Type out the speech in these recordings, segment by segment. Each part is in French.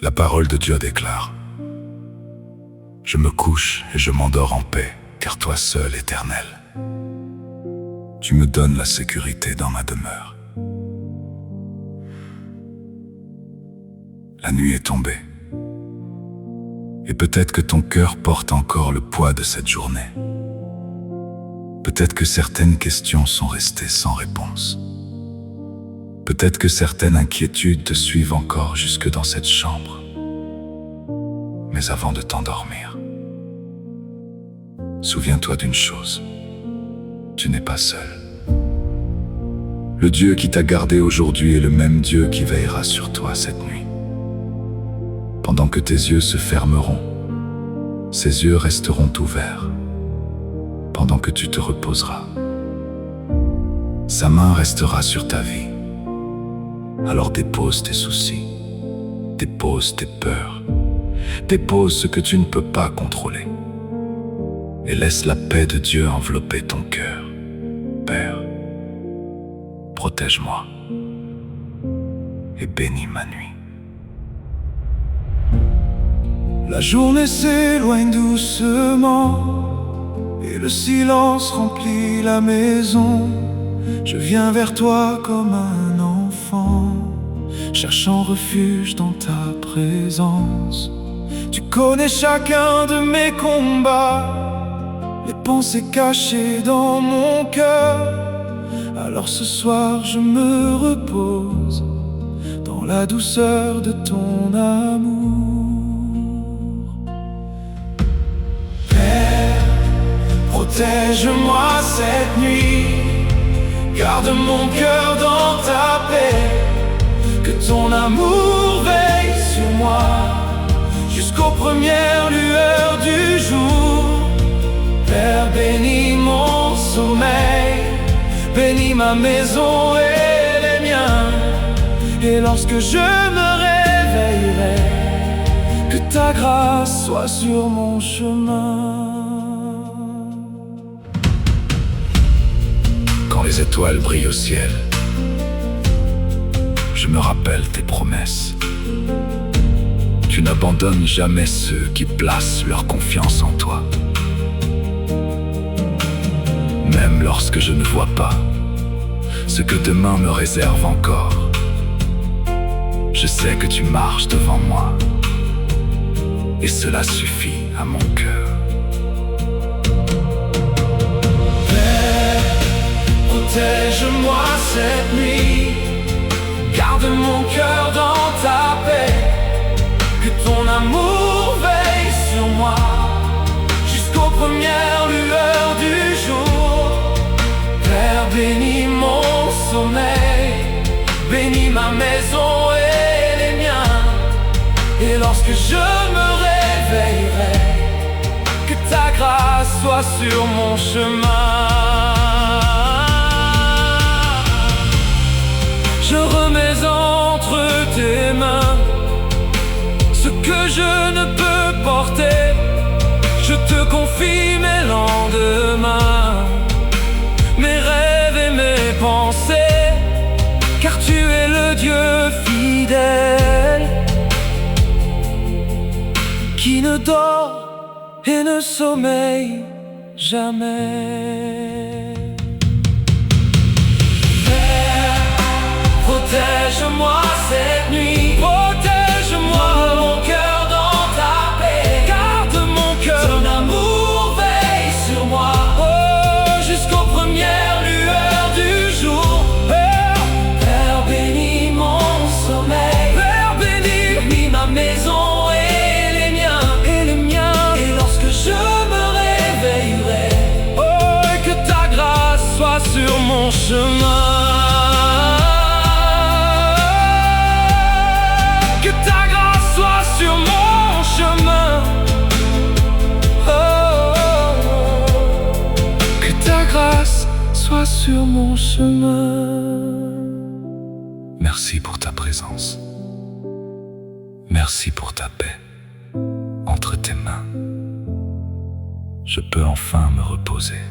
La parole de Dieu déclare: je me couche et je m'endors en paix, car toi seul, Éternel, tu me donnes la sécurité dans ma demeure. La nuit est tombée, et peut-être que ton cœur porte encore le poids de cette journée. Peut-être que certaines questions sont restées sans réponse. Peut-être que certaines inquiétudes te suivent encore jusque dans cette chambre. Mais avant de t'endormir, souviens-toi d'une chose: tu n'es pas seul. Le Dieu qui t'a gardé aujourd'hui est le même Dieu qui veillera sur toi cette nuit. Pendant que tes yeux se fermeront, ses yeux resteront ouverts. Pendant que tu te reposeras, sa main restera sur ta vie. Alors dépose tes soucis, dépose tes peurs, dépose ce que tu ne peux pas contrôler, et laisse la paix de Dieu envelopper ton cœur. Père, protège-moi et bénis ma nuit. La journée s'éloigne doucement et le silence remplit la maison. Je viens vers toi comme un enfant, cherchant refuge dans ta présence. Tu connais chacun de mes combats, les pensées cachées dans mon cœur. Alors ce soir je me repose dans la douceur de ton amour. Père, protège-moi cette nuit, garde mon cœur dans ta paix, que ton amour veille sur moi jusqu'aux premières lueurs du jour. Père, bénis mon sommeil, bénis ma maison et les miens, et lorsque je me réveillerai, que ta grâce soit sur mon chemin. Quand les étoiles brillent au ciel, je me rappelle tes promesses. Tu n'abandonnes jamais ceux qui placent leur confiance en toi. Même lorsque je ne vois pas ce que demain me réserve encore, je sais que tu marches devant moi, et cela suffit à mon cœur. Protège-moi cette nuit, garde mon cœur dans ta paix, que ton amour veille sur moi jusqu'aux premières lueurs du jour. Père, bénis mon sommeil, bénis ma maison et les miens, et lorsque je me réveillerai, que ta grâce soit sur mon chemin. Je remets entre tes mains ce que je ne peux porter. Je te confie mes lendemains, mes rêves et mes pensées, car tu es le Dieu fidèle qui ne dort et ne sommeille jamais. Protège-moi cette nuit, protège-moi, garde mon cœur dans ta paix, garde mon cœur, ton amour veille sur moi, oh, jusqu'aux premières lueurs du jour. Père, Père, bénis mon sommeil, Père, bénis ma maison et les miens, et lorsque je me réveillerai, oh, et que ta grâce soit sur mon chemin. Sur mon chemin, oh, que ta grâce soit sur mon chemin. Merci pour ta présence. Merci pour ta paix entre tes mains. Je peux enfin me reposer.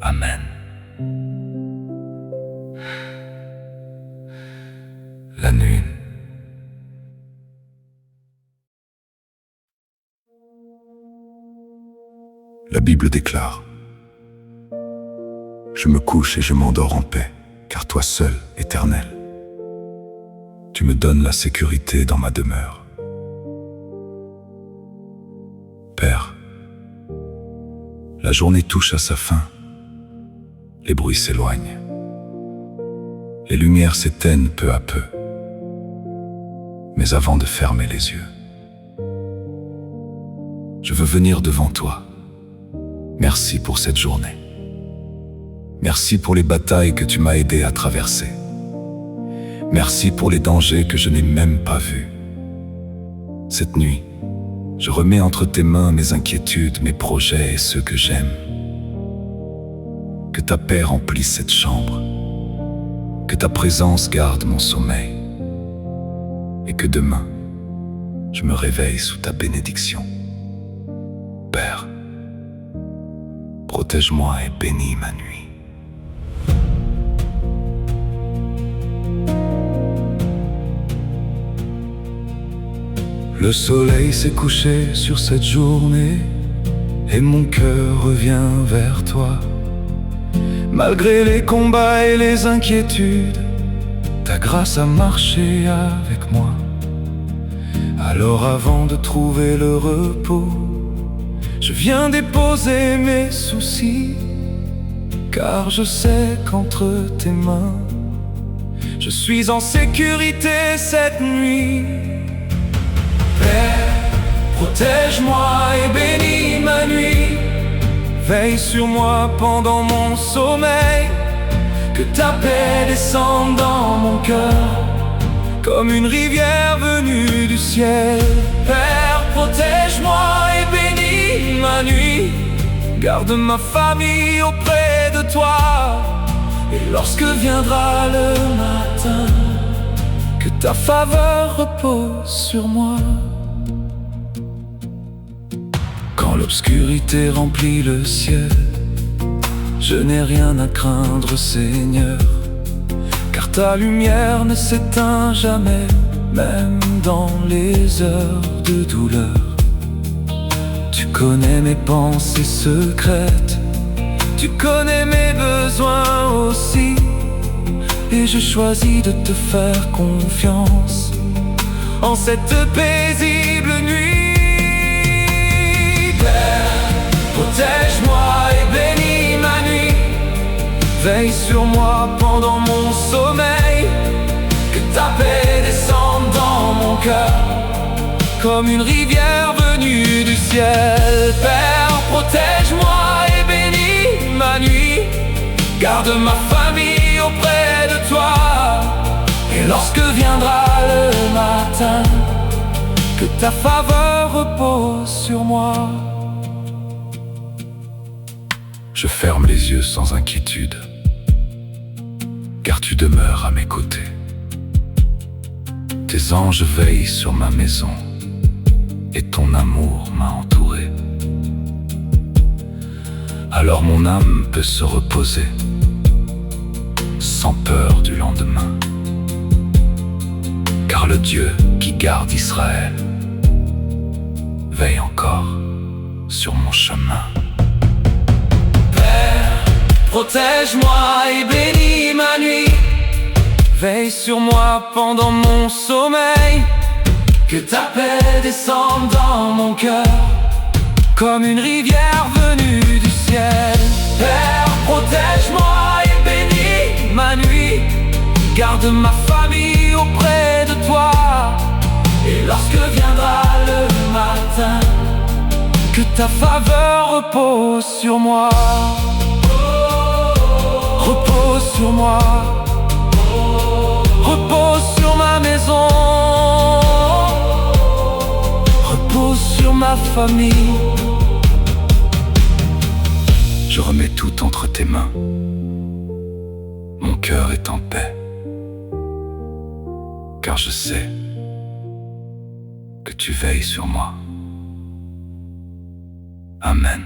Amen. La nuit La Bible déclare: je me couche et je m'endors en paix, car toi seul, Éternel, tu me donnes la sécurité dans ma demeure. Père, la journée touche à sa fin, les bruits s'éloignent, les lumières s'éteignent peu à peu. Mais avant de fermer les yeux, je veux venir devant toi. Merci pour cette journée. Merci pour les batailles que tu m'as aidé à traverser. Merci pour les dangers que je n'ai même pas vus. Cette nuit, je remets entre tes mains mes inquiétudes, mes projets et ceux que j'aime. Que ta paix remplisse cette chambre, que ta présence garde mon sommeil, et que demain, je me réveille sous ta bénédiction. Père, protège-moi et bénis ma nuit. Le soleil s'est couché sur cette journée et mon cœur revient vers toi. Malgré les combats et les inquiétudes, ta grâce a marché avec moi. Alors avant de trouver le repos, je viens déposer mes soucis, car je sais qu'entre tes mains, je suis en sécurité cette nuit. Père, protège-moi et bénis ma nuit. Veille sur moi pendant mon sommeil, que ta paix descende dans mon cœur, comme une rivière venue du ciel. Père, protège-moi et bénis ma nuit. Garde ma famille auprès de toi. Et lorsque viendra le matin, que ta faveur repose sur moi. Quand l'obscurité remplit le ciel, je n'ai rien à craindre, Seigneur, car ta lumière ne s'éteint jamais, même dans les heures de douleur. Tu connais mes pensées secrètes, tu connais mes besoins aussi, et je choisis de te faire confiance en cette paisible nuit. Père, protège-moi et bénis ma nuit. Veille sur moi pendant mon sommeil, que ta paix descende dans mon cœur, comme une rivière venue du ciel. Père, protège-moi et bénis ma nuit. Garde ma famille auprès de toi. Et lorsque viendra le matin, que ta faveur repose sur moi. Je ferme les yeux sans inquiétude, car tu demeures à mes côtés. Tes anges veillent sur ma maison, et ton amour m'a entouré. Alors mon âme peut se reposer, sans peur du lendemain, car le Dieu qui garde Israël veille encore sur mon chemin. Père, protège-moi et bénis ma nuit. Veille sur moi pendant mon sommeil, que ta paix descende dans mon cœur, comme une rivière venue du ciel. Père, protège-moi et bénis ma nuit. Garde ma famille auprès de toi. Et lorsque viendra le matin, que ta faveur repose sur moi. Repose sur moi. Repose sur ma maison. Repose sur ma famille. Je remets tout entre tes mains. Mon cœur est en paix, car je sais que tu veilles sur moi. Amen.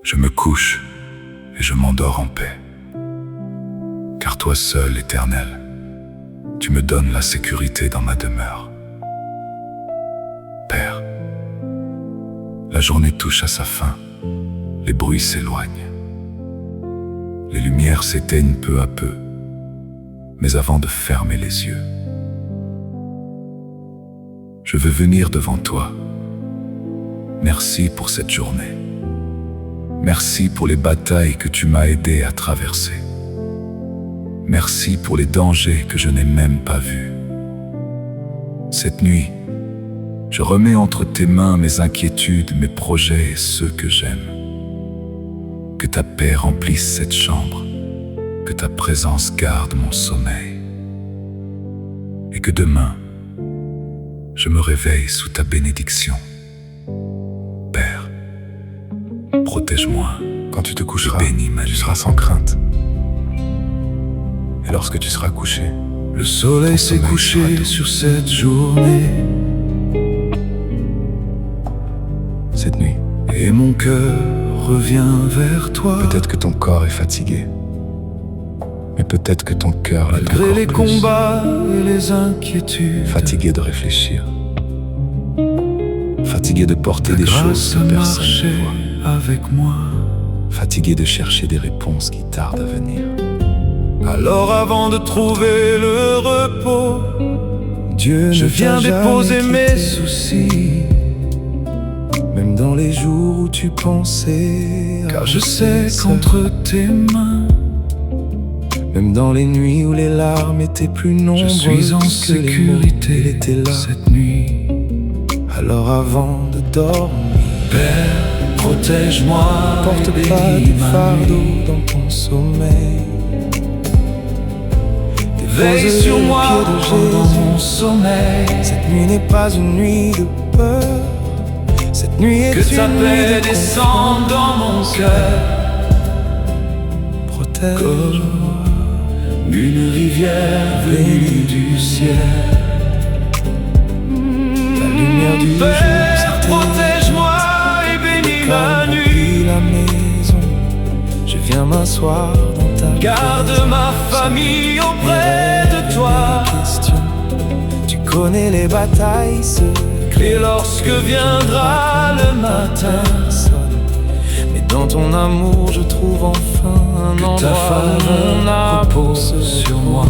Je me couche et je m'endors en paix, car toi seul, Éternel, Tu me donnes la sécurité dans ma demeure. Père, la journée touche à sa fin, les bruits s'éloignent. Les lumières s'éteignent peu à peu, mais avant de fermer les yeux, je veux venir devant toi. Merci pour cette journée. Merci pour les batailles que tu m'as aidé à traverser. Merci pour les dangers que je n'ai même pas vus. Cette nuit, je remets entre tes mains mes inquiétudes, mes projets et ceux que j'aime. Que ta paix remplisse cette chambre, que ta présence garde mon sommeil. Et que demain, je me réveille sous ta bénédiction. Père, protège-moi. Quand tu te coucheras, Bénis ma tu nuit. seras sans crainte. Et lorsque tu seras couché, Le soleil s'est sommeil couché sera doux. sur cette journée cette nuit, et mon cœur revient vers toi. peut-être que ton corps est fatigué, mais peut-être que ton cœur l'est Malgré encore les plus. combats et les inquiétudes, Fatigué de réfléchir, fatigué de porter ta des grâce choses a que personne marché ne voit, avec moi. fatigué de chercher des réponses qui tardent à venir. Alors avant de trouver le repos, Dieu je ne viens t'a jamais déposer mes quitté, soucis, même dans les jours où tu pensais car je sais avancer seul. qu'entre tes mains, Même dans les nuits où les larmes étaient plus je nombreuses suis en que sécurité les mots, il était là. cette nuit. Alors avant de dormir, Père, protège-moi, porte et pas bénis de ma fardeau nuit. dans ton sommeil. Veille Dépose sur les moi pieds de pendant Jésus. mon sommeil. Cette nuit n'est pas une nuit de peur. Cette nuit est Que une ta nuit paix de descende dans mon cœur, protège-moi. une rivière venue du ciel. La lumière du jour Père, s'éteint. protège-moi et bénis ma Calme nuit. remplit la maison. Je viens m'asseoir dans ta Garde présence. ma famille auprès de toi. Question. Tu connais les batailles secrètes. Et lorsque viendra le matin, Personne. Mais dans ton amour, je trouve enfin un que endroit ta où mon faveur âme repose se sur moi.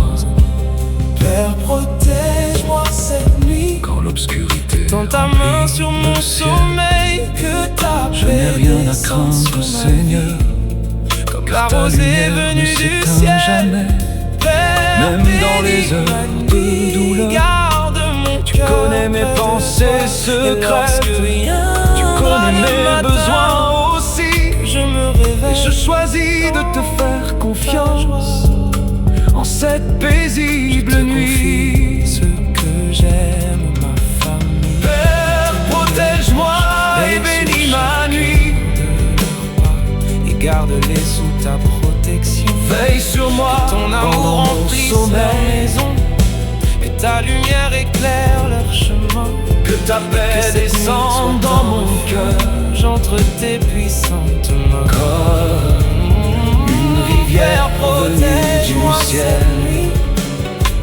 Père, protège-moi cette nuit. Quand l'obscurité Tends ta remplit main sur mon le ciel, sommeil, que ta je n'ai paix rien à descende sur craindre, ma Seigneur. vie. Comme la Ta rosée lumière venue ne du s'éteint ciel. jamais. Père, Même dans les bénis heures ma de nuit. douleur, Garde mon tu cœur connais mes près de pensées toi. Et secrètes. lorsque viendra Tu connais le mes matin, besoins aussi. je me réveille. Et je choisis de te faire confiance en cette paisible nuit. Ce que j'aime, ma famille. Père, protège-moi et bénis ma nuit. Et garde-les sous ta protection. Veille sur moi Ton pendant amour mon remplisse leur sommeil. maison. Et ta lumière éclaire leur chemin. Que ta paix Que cette nuit descende soit dans mon cœur. J'entre tes puissantes mains. Comme une rivière venue Protège-moi du ciel. cette nuit.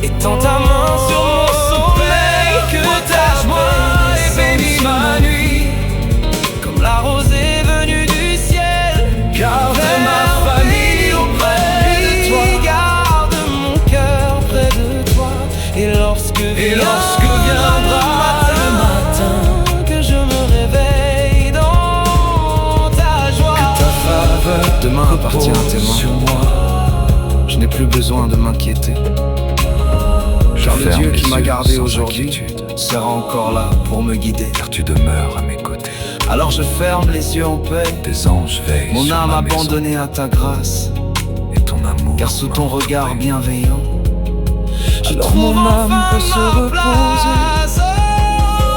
Et tends ta main sur mon sommeil. Père, Que protège-moi et bénis ma nuit. Comme la rosée venue du ciel. Garde Père, ma famille auprès de toi. garde mon cœur près de toi. Et lorsque viendra le matin, que je me réveille dans ta joie. Ta faveur Demain appartient à tes repose mains. sur moi. Je n'ai plus besoin de m'inquiéter. Car le ferme Dieu les qui m'a yeux gardé sans aujourd'hui inquiétude. sera encore là pour me guider. Car tu demeures à mes côtés. Alors je ferme les yeux en paix. Tes anges veillent Mon sur âme ma maison. abandonnée à ta grâce. Et ton amour Car sous ton m'a regard entouré. bienveillant, Alors mon âme peut se reposer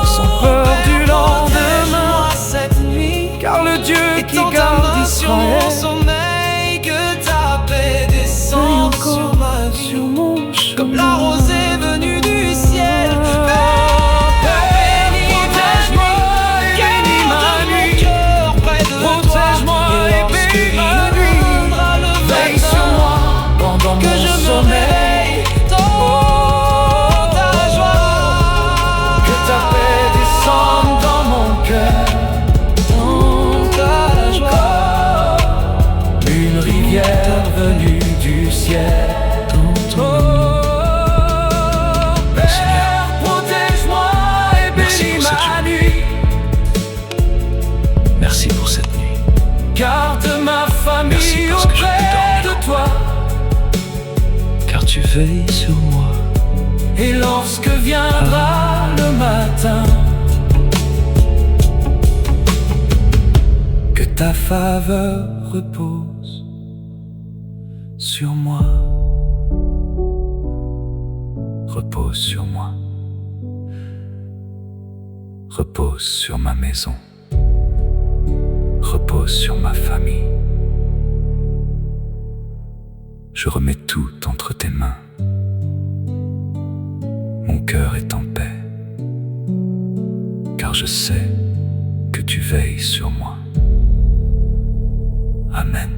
sans peur du lendemain, cette nuit. car le Dieu Et qui tends ta garde main sur mon Israël sommeil, que ta paix veille descende sur encore ma vie. sur mon chemin. Comme la rosée venue du ciel. Protège-moi et bénis ma nuit. Protège-moi et bénis ma nuit. Veille sur moi pendant Que mon je me sommeil. réveille dans venu du ciel. Dans ton Père, protège-moi et Merci bénis pour cette ma journée. nuit. Merci pour cette nuit. Garde ma Merci famille parce que je peux auprès dormir de toi. car tu veilles sur moi. Et lorsque viendra le matin, Que ta faveur repose sur moi. Repose sur moi. Repose sur ma maison. Repose sur ma famille. Je remets tout entre tes mains. Mon cœur est en paix, car je sais que tu veilles sur moi. Amen.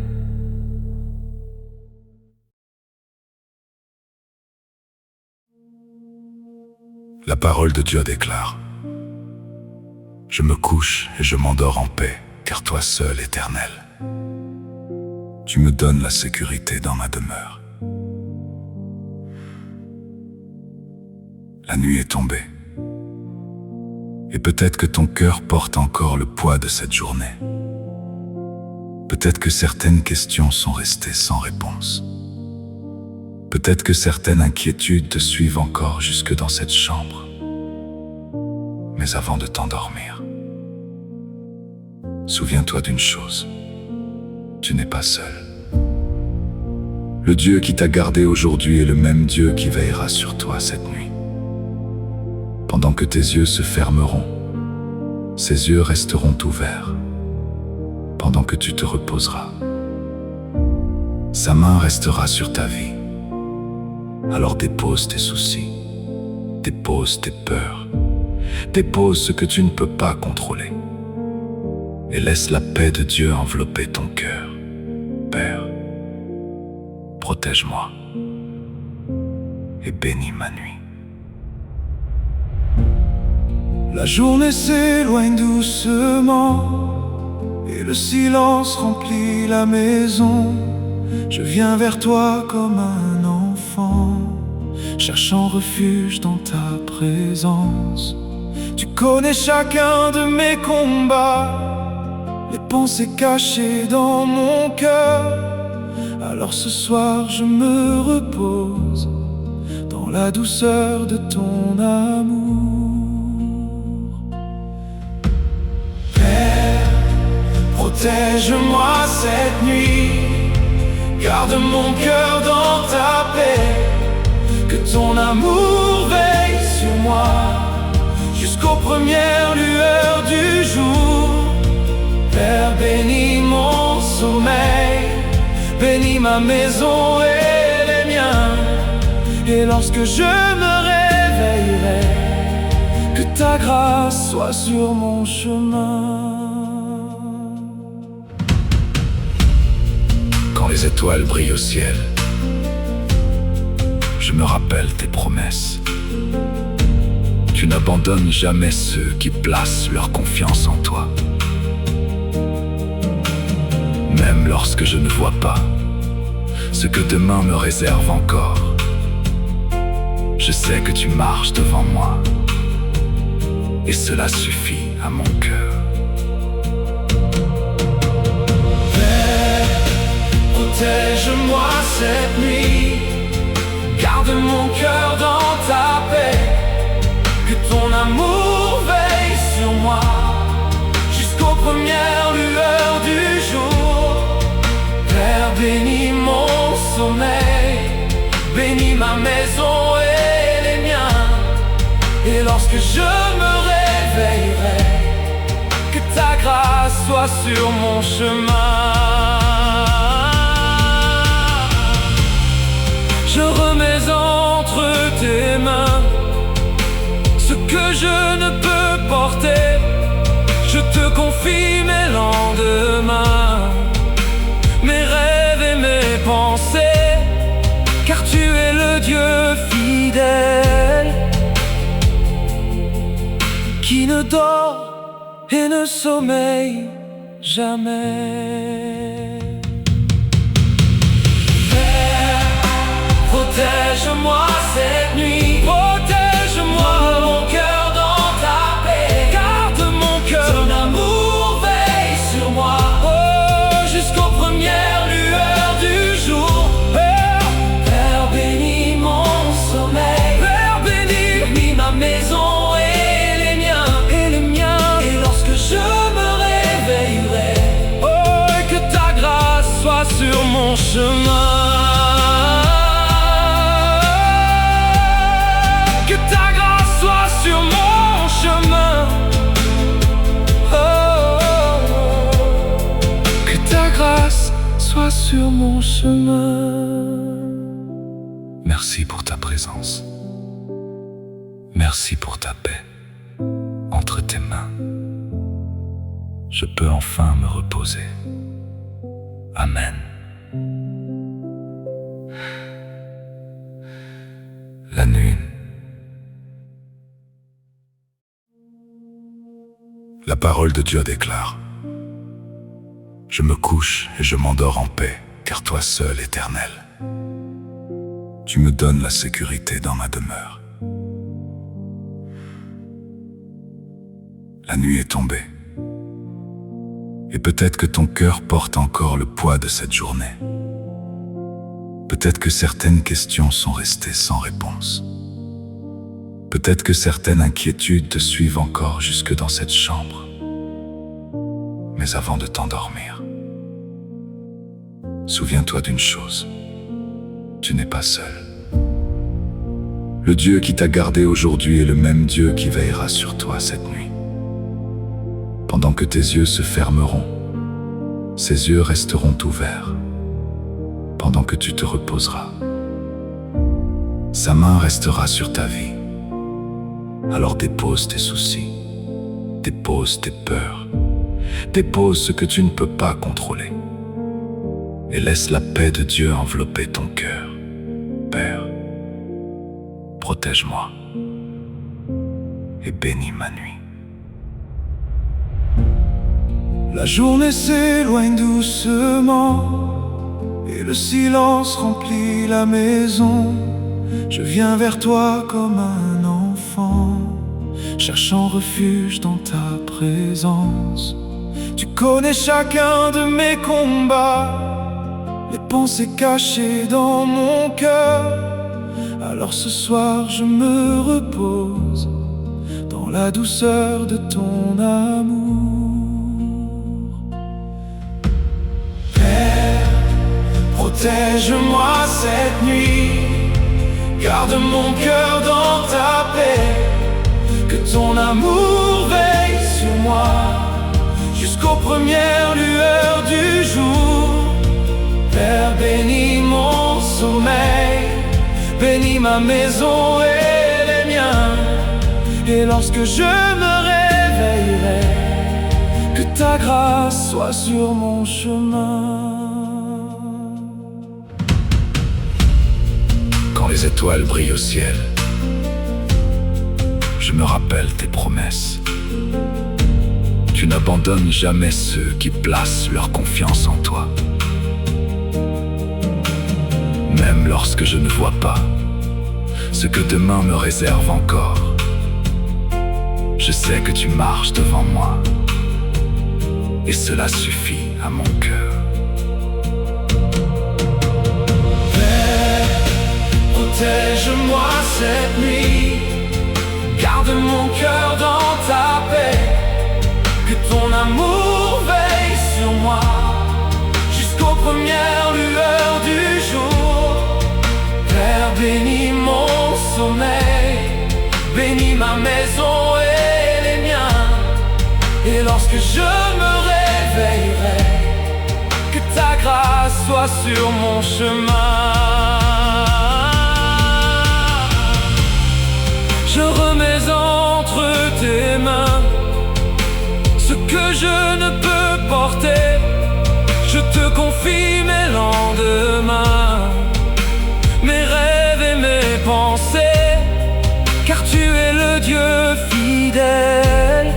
La parole de Dieu déclare: Je me couche et je m'endors en paix, car toi seul, Éternel, tu me donnes la sécurité dans ma demeure. La nuit est tombée, et peut-être que ton cœur porte encore le poids de cette journée. Peut-être que certaines questions sont restées sans réponse. Peut-être que certaines inquiétudes te suivent encore jusque dans cette chambre. Mais avant de t'endormir, souviens-toi d'une chose: tu n'es pas seul. Le Dieu qui t'a gardé aujourd'hui est le même Dieu qui veillera sur toi cette nuit. Pendant que tes yeux se fermeront, ses yeux resteront ouverts. Pendant que tu te reposeras, sa main restera sur ta vie. Alors dépose tes soucis, dépose tes peurs, dépose ce que tu ne peux pas contrôler, et laisse la paix de Dieu envelopper ton cœur. Père, protège-moi et bénis ma nuit. La journée s'éloigne doucement et le silence remplit la maison. Je viens vers toi comme un enfant, cherchant refuge dans ta présence. Tu connais chacun de mes combats, les pensées cachées dans mon cœur. Alors ce soir je me repose dans la douceur de ton amour. protège-moi cette nuit. Garde mon cœur dans ta paix. Que ton amour veille sur moi jusqu'aux premières lueurs du jour. Père, bénis mon sommeil, bénis ma maison et les miens. Et lorsque je me réveillerai, que ta grâce soit sur mon chemin. Quand les étoiles brillent au ciel, je me rappelle tes promesses. Tu n'abandonnes jamais ceux qui placent leur confiance en toi. Même lorsque je ne vois pas ce que demain me réserve encore, je sais que tu marches devant moi, et cela suffit à mon cœur. Père, protège-moi cette nuit. Garde mon cœur dans ta paix. Que ton amour veille sur moi jusqu'aux premières lueurs du jour. Père, bénis mon sommeil, bénis ma maison et les miens. Et lorsque je me réveillerai, que ta grâce soit sur mon chemin. Je remets entre tes mains ce que je ne peux porter. Je te confie mes lendemains, mes rêves et mes pensées, car tu es le Dieu fidèle qui ne dort et ne sommeille jamais. sur mon chemin. Que ta grâce soit sur mon chemin. Oh, oh, oh. Que ta grâce soit sur mon chemin. Merci pour ta présence. Merci pour ta paix. Entre tes mains, je peux enfin me reposer. Amen. La nuit. La parole de Dieu déclare: je me couche et je m'endors en paix, car toi seul, Éternel, tu me donnes la sécurité dans ma demeure. La nuit est tombée, et peut-être que ton cœur porte encore le poids de cette journée. Peut-être que certaines questions sont restées sans réponse. Peut-être que certaines inquiétudes te suivent encore jusque dans cette chambre. Mais avant de t'endormir, souviens-toi d'une chose: tu n'es pas seul. Le Dieu qui t'a gardé aujourd'hui est le même Dieu qui veillera sur toi cette nuit. Pendant que tes yeux se fermeront, ses yeux resteront ouverts. Pendant que tu te reposeras, sa main restera sur ta vie. Alors dépose tes soucis, dépose tes peurs, dépose ce que tu ne peux pas contrôler, et laisse la paix de Dieu envelopper ton cœur. Père, protège-moi et bénis ma nuit. La journée s'éloigne doucement et le silence remplit la maison. Je viens vers toi comme un enfant, cherchant refuge dans ta présence. Tu connais chacun de mes combats, les pensées cachées dans mon cœur. Alors ce soir je me repose dans la douceur de ton amour. Protège-moi cette nuit, garde mon cœur dans ta paix. Que ton amour veille sur moi jusqu'aux premières lueurs du jour. Père, bénis mon sommeil, bénis ma maison et les miens. Et lorsque je me réveillerai, que ta grâce soit sur mon chemin. Quand les étoiles brillent au ciel, je me rappelle tes promesses. Tu n'abandonnes jamais ceux qui placent leur confiance en toi. Même lorsque je ne vois pas ce que demain me réserve encore, je sais que tu marches devant moi, et cela suffit à mon cœur. Protège-moi cette nuit, garde mon cœur dans ta paix. Que ton amour veille sur moi jusqu'aux premières lueurs du jour. Père, bénis mon sommeil, bénis ma maison et les miens. Et lorsque je me réveillerai, que ta grâce soit sur mon chemin. Je remets entre tes mains ce que je ne peux porter. Je te confie mes lendemains, mes rêves et mes pensées, car tu es le Dieu fidèle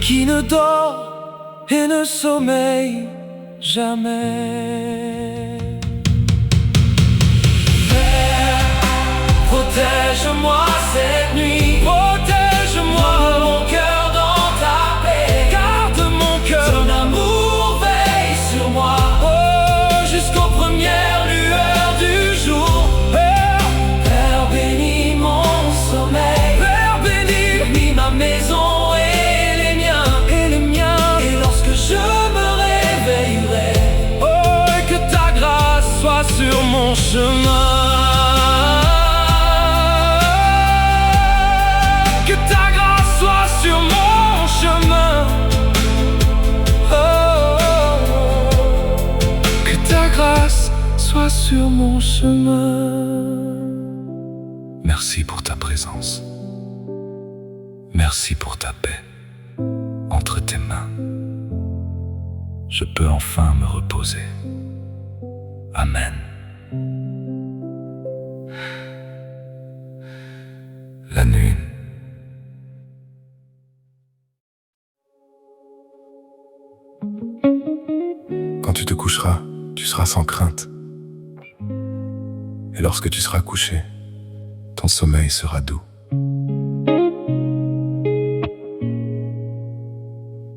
qui ne dort et ne sommeille jamais. Protège-moi cette nuit, protège-moi mon cœur dans ta paix. Garde mon cœur, ton amour veille sur moi, oh, jusqu'aux premières lueurs du jour. Père, Père, bénis mon sommeil, Père, bénis ma maison et les miens, et les miens. Et lorsque je me réveille, mon chemin. Que ta grâce soit sur mon chemin. Que ta grâce soit sur mon chemin. Merci pour ta présence. Merci pour ta paix. Entre tes mains, je peux enfin me reposer. Amen. La nuit. Quand tu te coucheras, tu seras sans crainte. Et lorsque tu seras couché, ton sommeil sera doux.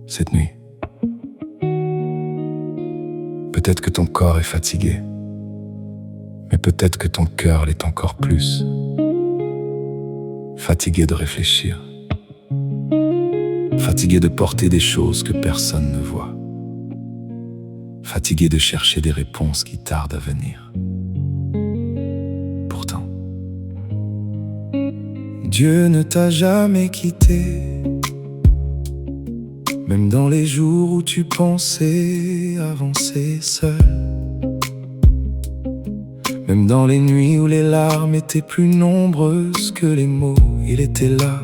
Cette nuit, peut-être que ton corps est fatigué, mais peut-être que ton cœur l'est encore plus. Fatigué de réfléchir, fatigué de porter des choses que personne ne voit, fatigué de chercher des réponses qui tardent à venir. Pourtant, Dieu ne t'a jamais quitté, même dans les jours où tu pensais avancer seul, même dans les nuits où les larmes étaient plus nombreuses que les mots, il était là.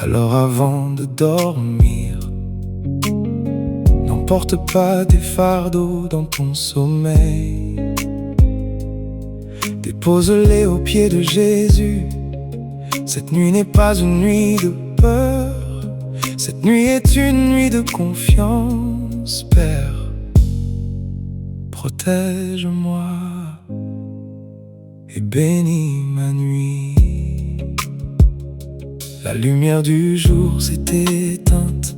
Alors avant de dormir, n'emporte pas tes fardeaux dans ton sommeil. Dépose-les aux pieds de Jésus. Cette nuit n'est pas une nuit de peur, cette nuit est une nuit de confiance. Père, protège-moi et bénis ma nuit. La lumière du jour s'est éteinte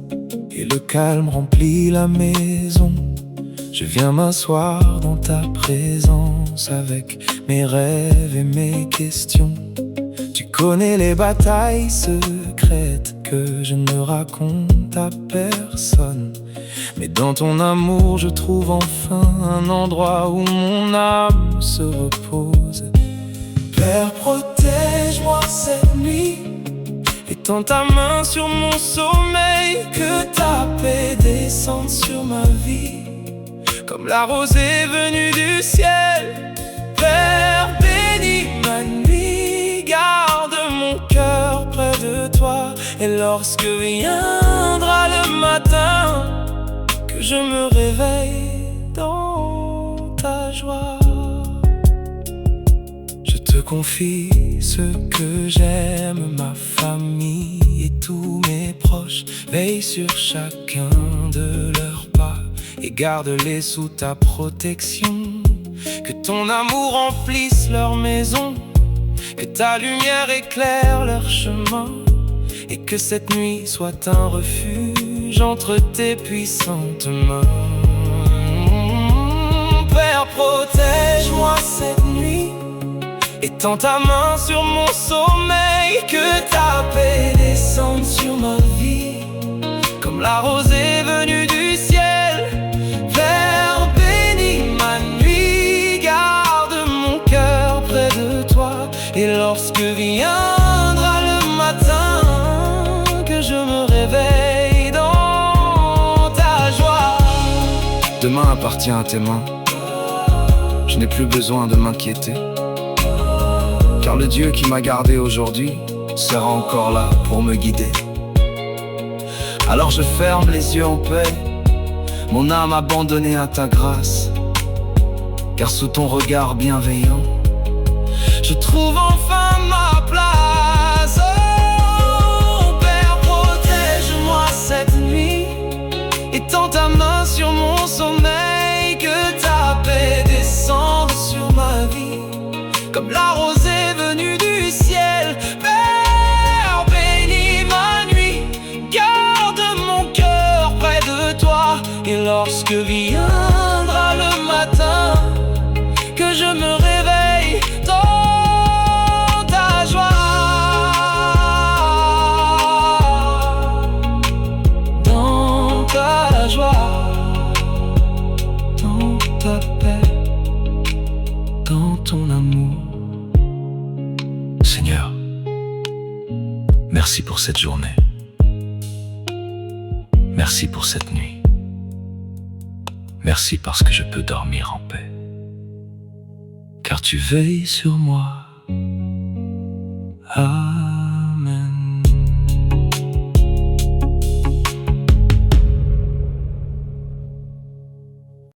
et le calme remplit la maison. Je viens m'asseoir dans ta présence avec mes rêves et mes questions. Tu connais les batailles secrètes que je ne raconte à personne, mais dans ton amour je trouve enfin un endroit où mon âme se repose. Père, protège-moi cette nuit, étends ta main sur mon sommeil. Que ta paix descende sur ma vie, comme la rosée venue du ciel. Père, bénis ma nuit, garde mon cœur près de toi. Et lorsque viendra le matin, que je me réveille dans ta joie. Je te confie ce que j'aime, ma famille et tous mes proches. Veille sur chacun de leurs pas et garde-les sous ta protection. Que ton amour remplisse leur maison, que ta lumière éclaire leur chemin, et que cette nuit soit un refuge entre tes puissantes mains. Père, protège-moi cette nuit, étends ta main sur mon sommeil. Que ta paix descende sur ma vie, comme la rosée venue du ciel. Père, bénis ma nuit, garde mon cœur près de toi. Et lorsque viendra le matin, que je me réveille dans ta joie. Demain appartient à tes mains, je n'ai plus besoin de m'inquiéter, car le Dieu qui m'a gardé aujourd'hui sera encore là pour me guider. Alors je ferme les yeux en paix, mon âme abandonnée à ta grâce, car sous ton regard bienveillant, je trouve enfin ma place. Oh Père, protège-moi cette nuit, étends ta main sur mon sommeil. Que ta paix descende sur ma vie, comme la rosée venue du ciel. Père, bénis ma nuit, garde mon cœur près de toi. Et lorsque viendra le matin, que je me réveille dans ta joie. Dans ta joie, dans ta paix, pour cette journée. Merci pour cette nuit. Merci parce que je peux dormir en paix. Car tu veilles sur moi. Ah.